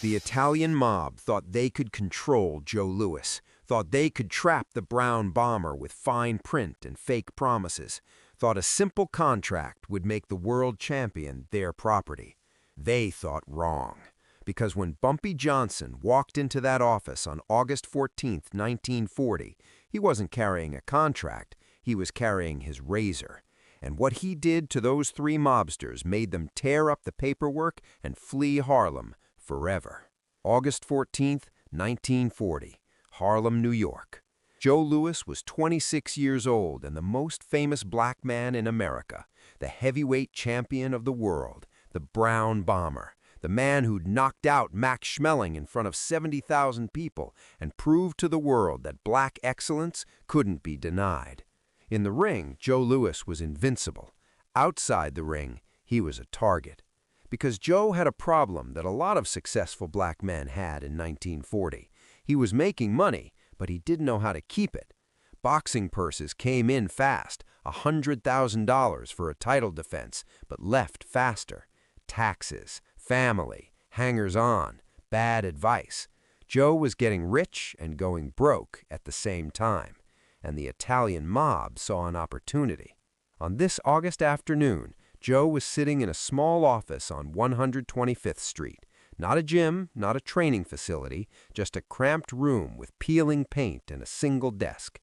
The Italian mob thought they could control Joe Louis, thought they could trap the brown bomber with fine print and fake promises, thought a simple contract would make the world champion their property. They thought wrong. Because when Bumpy Johnson walked into that office on August 14th, 1940, he wasn't carrying a contract, he was carrying his razor. And what he did to those three mobsters made them tear up the paperwork and flee Harlem forever. August 14th, 1940, Harlem, New York. Joe Louis was 26 years old and the most famous black man in America, the heavyweight champion of the world, the Brown Bomber, the man who'd knocked out Max Schmeling in front of 70,000 people and proved to the world that black excellence couldn't be denied. In the ring, Joe Louis was invincible. Outside the ring, he was a target. Because Joe had a problem that a lot of successful black men had in 1940. He was making money, but he didn't know how to keep it. Boxing purses came in fast, $100,000 for a title defense, but left faster. Taxes, family, hangers-on, bad advice. Joe was getting rich and going broke at the same time, and the Italian mob saw an opportunity. On this August afternoon, Joe was sitting in a small office on 125th Street. Not a gym, not a training facility, just a cramped room with peeling paint and a single desk.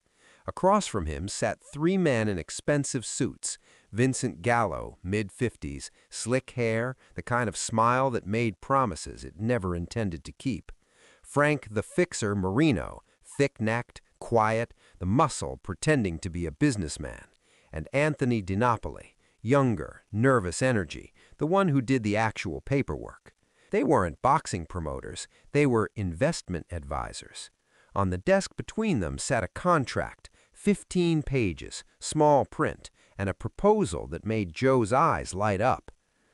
Across from him sat three men in expensive suits. Vincent Gallo, mid-50s, slick hair, the kind of smile that made promises it never intended to keep. Frank the Fixer Marino, thick-necked, quiet, the muscle pretending to be a businessman. And Anthony DiNapoli, younger, nervous energy, the one who did the actual paperwork. They weren't boxing promoters, they were investment advisors. On the desk between them sat a contract, 15 pages, small print, and a proposal that made Joe's eyes light up.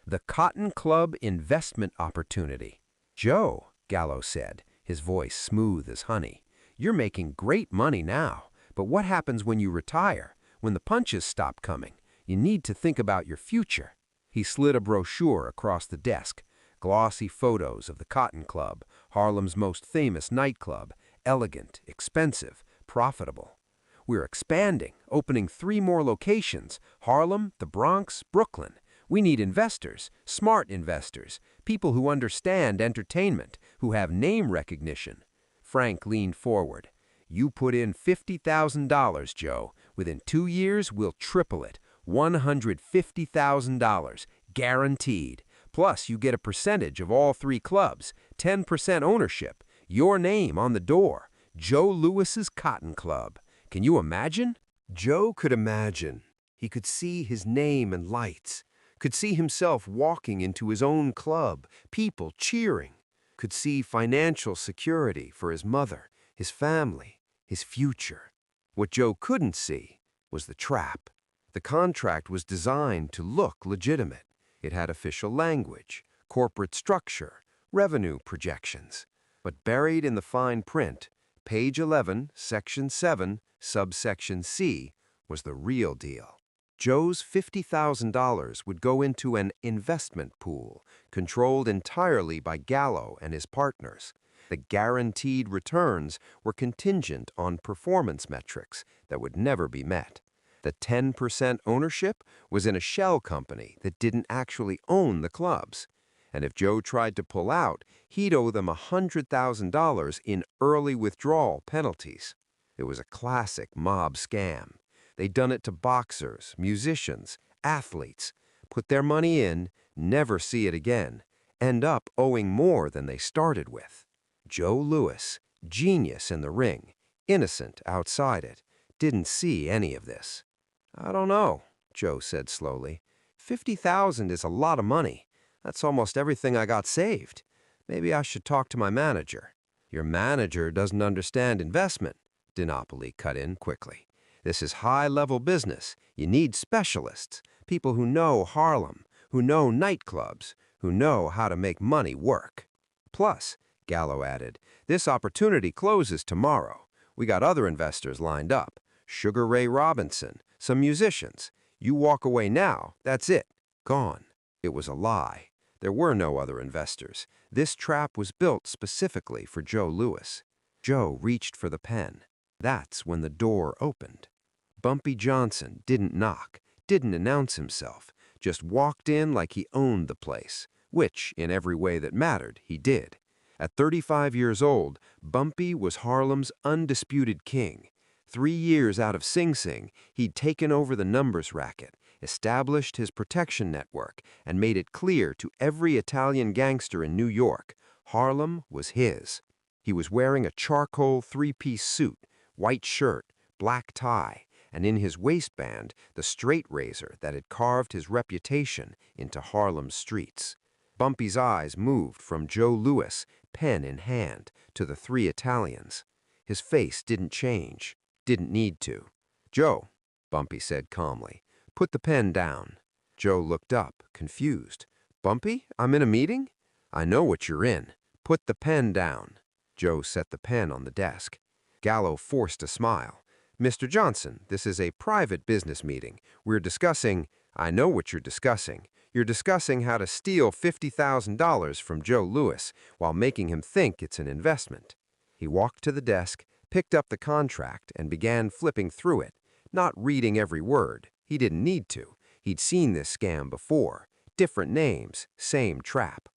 The Cotton Club investment opportunity. "Joe," Gallo said, his voice smooth as honey, "you're making great money now, but what happens when you retire, when the punches stop coming? You need to think about your future." He slid a brochure across the desk. Glossy photos of the Cotton Club, Harlem's most famous nightclub, elegant, expensive, profitable. "We're expanding, opening 3 more locations, Harlem, the Bronx, Brooklyn. We need investors, smart investors, people who understand entertainment, who have name recognition." Frank leaned forward. "You put in $50,000, Joe. Within 2 years, we'll triple it. $150,000, guaranteed. Plus, you get a percentage of all 3 clubs, 10% ownership, your name on the door, Joe Louis's Cotton Club. Can you imagine?" Joe could imagine. He could see his name and lights, could see himself walking into his own club, people cheering, could see financial security for his mother, his family, his future. What Joe couldn't see was the trap. The contract was designed to look legitimate. It had official language, corporate structure, revenue projections. But buried in the fine print, page 11, section 7, subsection C, was the real deal. Joe's $50,000 would go into an investment pool, controlled entirely by Gallo and his partners. The guaranteed returns were contingent on performance metrics that would never be met. The 10% ownership was in a shell company that didn't actually own the clubs. And if Joe tried to pull out, he'd owe them $100,000 in early withdrawal penalties. It was a classic mob scam. They'd done it to boxers, musicians, athletes, put their money in, never see it again, end up owing more than they started with. Joe Louis, genius in the ring, innocent outside it, didn't see any of this. "I don't know," Joe said slowly. $50,000 is a lot of money. That's almost everything I got saved. Maybe I should talk to my manager." "Your manager doesn't understand investment," DiNapoli cut in quickly. "This is high-level business. You need specialists, people who know Harlem, who know nightclubs, who know how to make money work." "Plus," Gallo added, "this opportunity closes tomorrow. We got other investors lined up. Sugar Ray Robinson, some musicians. You walk away now, that's it. Gone." It was a lie. There were no other investors. This trap was built specifically for Joe Louis. Joe reached for the pen. That's when the door opened. Bumpy Johnson didn't knock, didn't announce himself, just walked in like he owned the place, which, in every way that mattered, he did. At 35 years old, Bumpy was Harlem's undisputed king. 3 years out of Sing Sing, he'd taken over the numbers racket, established his protection network, and made it clear to every Italian gangster in New York, Harlem was his. He was wearing a charcoal three-piece suit, white shirt, black tie, and in his waistband, the straight razor that had carved his reputation into Harlem's streets. Bumpy's eyes moved from Joe Louis, pen in hand, to the three Italians. His face didn't change, didn't need to. "Joe," Bumpy said calmly, "put the pen down." Joe looked up, confused. "Bumpy, I'm in a meeting?" "I know what you're in. Put the pen down." Joe set the pen on the desk. Gallo forced a smile. "Mr. Johnson, this is a private business meeting. We're discussing—" "I know what you're discussing. You're discussing how to steal $50,000 from Joe Louis while making him think it's an investment." He walked to the desk, picked up the contract, and began flipping through it, not reading every word. He didn't need to. He'd seen this scam before. Different names, same trap.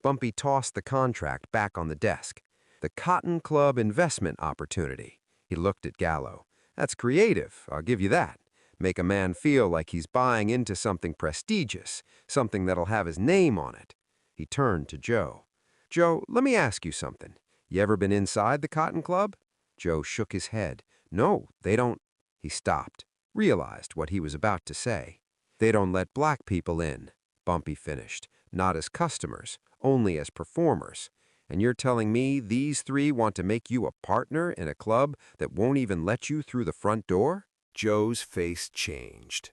Bumpy tossed the contract back on the desk. "The Cotton Club investment opportunity." He looked at Gallo. "That's creative, I'll give you that. Make a man feel like he's buying into something prestigious, something that'll have his name on it." He turned to Joe. "Joe, let me ask you something. You ever been inside the Cotton Club?" Joe shook his head. "No, they don't—" He stopped, realized what he was about to say. "They don't let black people in," Bumpy finished. "Not as customers, only as performers. And you're telling me these three want to make you a partner in a club that won't even let you through the front door?" Joe's face changed.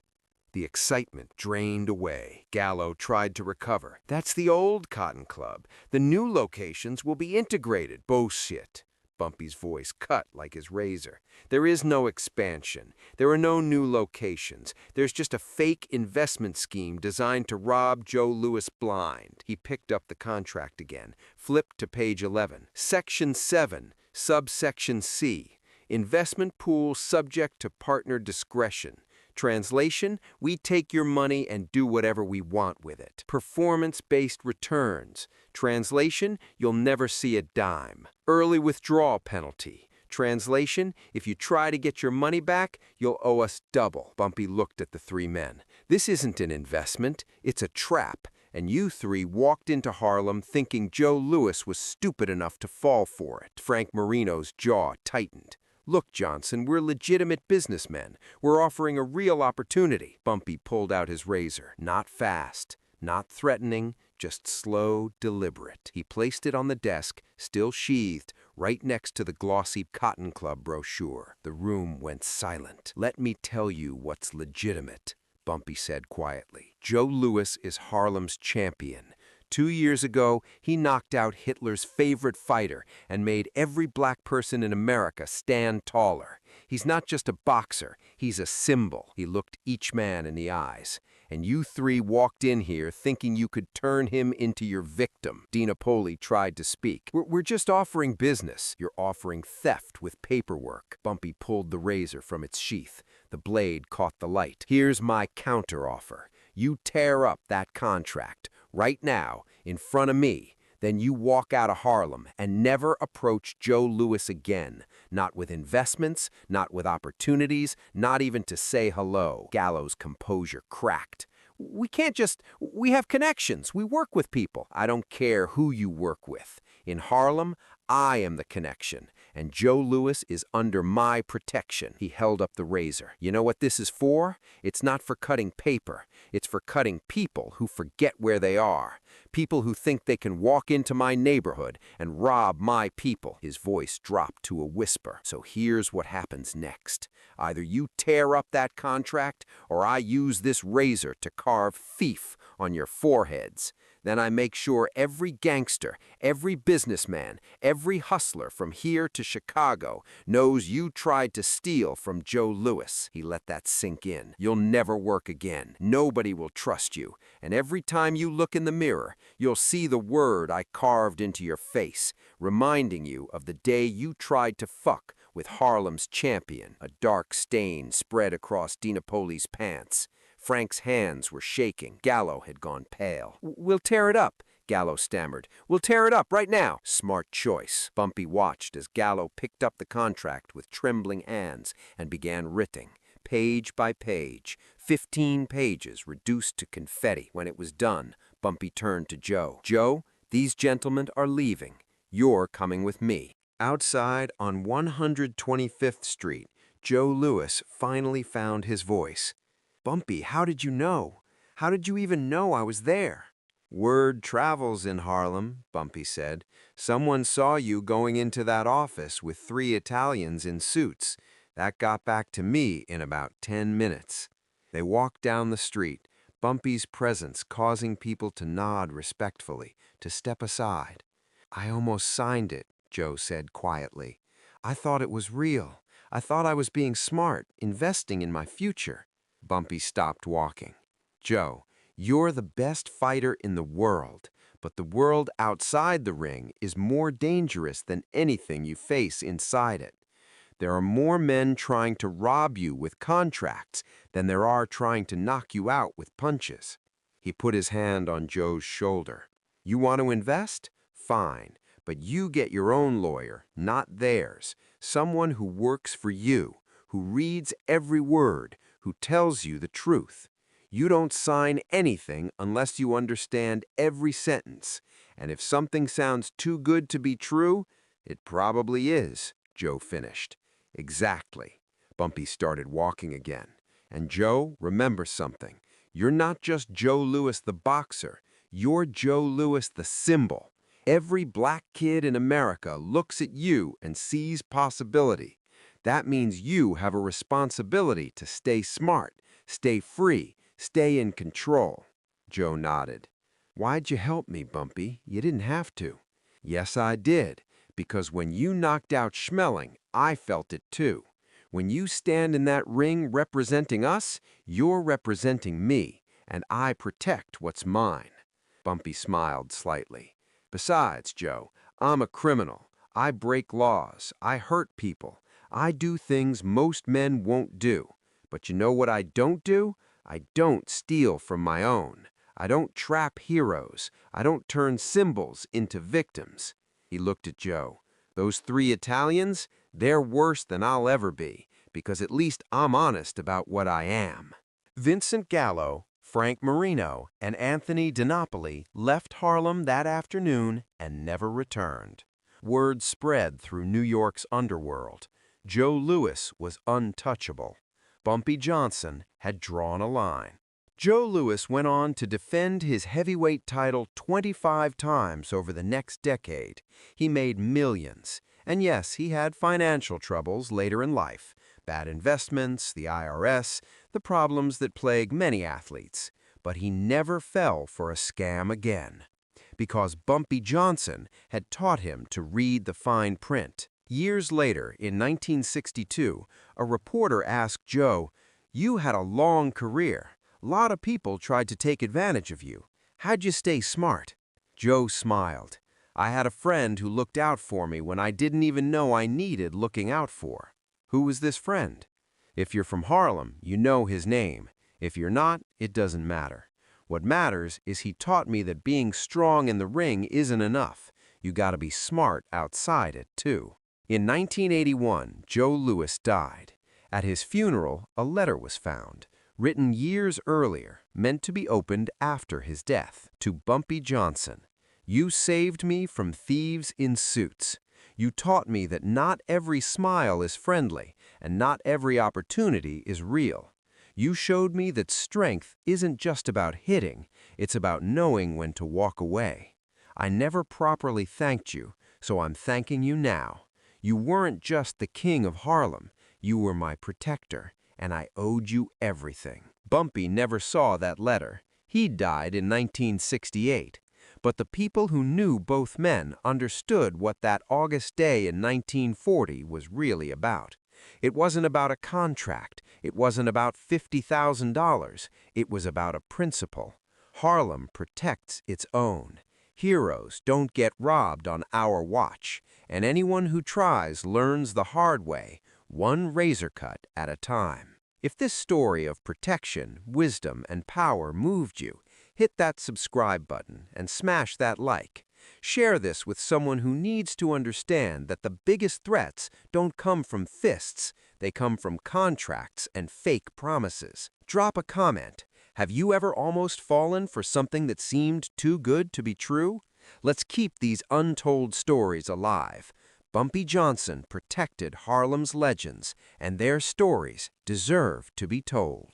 The excitement drained away. Gallo tried to recover. "That's the old Cotton Club. The new locations will be integrated." "Bullshit." Bumpy's voice cut like his razor. "There is no expansion. There are no new locations. There's just a fake investment scheme designed to rob Joe Louis blind." He picked up the contract again, flipped to page 11. "Section 7, subsection C. Investment pool subject to partner discretion. Translation, we take your money and do whatever we want with it. Performance-based returns. Translation, you'll never see a dime. Early withdrawal penalty. Translation, if you try to get your money back, you'll owe us double." Bumpy looked at the three men. "This isn't an investment, it's a trap. And you three walked into Harlem thinking Joe Louis was stupid enough to fall for it." Frank Marino's jaw tightened. "Look, Johnson, we're legitimate businessmen. We're offering a real opportunity." Bumpy pulled out his razor. Not fast, not threatening, just slow, deliberate. He placed it on the desk, still sheathed, right next to the glossy Cotton Club brochure. The room went silent. "Let me tell you what's legitimate," Bumpy said quietly. "Joe Louis is Harlem's champion. 2 years ago, he knocked out Hitler's favorite fighter and made every black person in America stand taller. He's not just a boxer, he's a symbol." He looked each man in the eyes. "And you three walked in here thinking you could turn him into your victim." Dina Poli tried to speak. We're just offering business." "You're offering theft with paperwork." Bumpy pulled the razor from its sheath. The blade caught the light. "Here's my counteroffer. You tear up that contract right now in front of me, then you walk out of Harlem and never approach Joe Louis again. Not with investments, not with opportunities, not even to say hello." Gallo's composure cracked. We have connections. We work with people." "I don't care who you work with. In Harlem, I am the connection, and Joe Louis is under my protection." He held up the razor. "You know what this is for? It's not for cutting paper. It's for cutting people who forget where they are. People who think they can walk into my neighborhood and rob my people." His voice dropped to a whisper. "So here's what happens next. Either you tear up that contract, or I use this razor to carve thief on your foreheads. Then I make sure every gangster, every businessman, every hustler from here to Chicago knows you tried to steal from Joe Louis. He let that sink in. You'll never work again. Nobody will trust you. And every time you look in the mirror, you'll see the word I carved into your face, reminding you of the day you tried to fuck with Harlem's champion. A dark stain spread across DiNapoli's pants. Frank's hands were shaking. Gallo had gone pale. "We'll tear it up," Gallo stammered. "We'll tear it up right now." Smart choice. Bumpy watched as Gallo picked up the contract with trembling hands and began writing, page by page, 15 pages reduced to confetti. When it was done, Bumpy turned to Joe. "Joe, these gentlemen are leaving. You're coming with me." Outside on 125th Street, Joe Louis finally found his voice. "Bumpy, how did you know? How did you even know I was there?" "Word travels in Harlem," Bumpy said. "Someone saw you going into that office with 3 Italians in suits. That got back to me in about 10 minutes. They walked down the street, Bumpy's presence causing people to nod respectfully, to step aside. "I almost signed it," Joe said quietly. "I thought it was real. I thought I was being smart, investing in my future." Bumpy stopped walking. "Joe, you're the best fighter in the world, but the world outside the ring is more dangerous than anything you face inside it. There are more men trying to rob you with contracts than there are trying to knock you out with punches." He put his hand on Joe's shoulder. "You want to invest? Fine, but you get your own lawyer, not theirs. Someone who works for you, who reads every word, who tells you the truth. You don't sign anything unless you understand every sentence. And if something sounds too good to be true, it probably is," Joe finished. "Exactly." Bumpy started walking again. "And Joe, remember something. You're not just Joe Louis the boxer. You're Joe Louis the symbol. Every black kid in America looks at you and sees possibility. That means you have a responsibility to stay smart, stay free, stay in control." Joe nodded. "Why'd you help me, Bumpy? You didn't have to." "Yes, I did, because when you knocked out Schmeling, I felt it too. When you stand in that ring representing us, you're representing me, and I protect what's mine." Bumpy smiled slightly. "Besides, Joe, I'm a criminal. I break laws. I hurt people. I do things most men won't do. But you know what I don't do? I don't steal from my own. I don't trap heroes. I don't turn symbols into victims." He looked at Joe. "Those 3 Italians, they're worse than I'll ever be, because at least I'm honest about what I am." Vincent Gallo, Frank Marino, and Anthony DiNapoli left Harlem that afternoon and never returned. Word spread through New York's underworld. Joe Louis was untouchable. Bumpy Johnson had drawn a line. Joe Louis went on to defend his heavyweight title 25 times over the next decade. He made millions. And yes, he had financial troubles later in life. Bad investments, the IRS, the problems that plague many athletes. But he never fell for a scam again. Because Bumpy Johnson had taught him to read the fine print. Years later, in 1962, a reporter asked Joe, "You had a long career. A lot of people tried to take advantage of you. How'd you stay smart?" Joe smiled. "I had a friend who looked out for me when I didn't even know I needed looking out for." Who was this friend? If you're from Harlem, you know his name. If you're not, it doesn't matter. What matters is he taught me that being strong in the ring isn't enough. You gotta be smart outside it, too. In 1981, Joe Louis died. At his funeral, a letter was found, written years earlier, meant to be opened after his death, to Bumpy Johnson. "You saved me from thieves in suits. You taught me that not every smile is friendly, and not every opportunity is real. You showed me that strength isn't just about hitting, it's about knowing when to walk away. I never properly thanked you, so I'm thanking you now. You weren't just the king of Harlem, you were my protector, and I owed you everything." Bumpy never saw that letter. He died in 1968. But the people who knew both men understood what that August day in 1940 was really about. It wasn't about a contract. It wasn't about $50,000. It was about a principle. Harlem protects its own. Heroes don't get robbed on our watch, and anyone who tries learns the hard way, one razor cut at a time. If this story of protection, wisdom, and power moved you, hit that subscribe button and smash that like. Share this with someone who needs to understand that the biggest threats don't come from fists, they come from contracts and fake promises. Drop a comment. Have you ever almost fallen for something that seemed too good to be true? Let's keep these untold stories alive. Bumpy Johnson protected Harlem's legends, and their stories deserve to be told.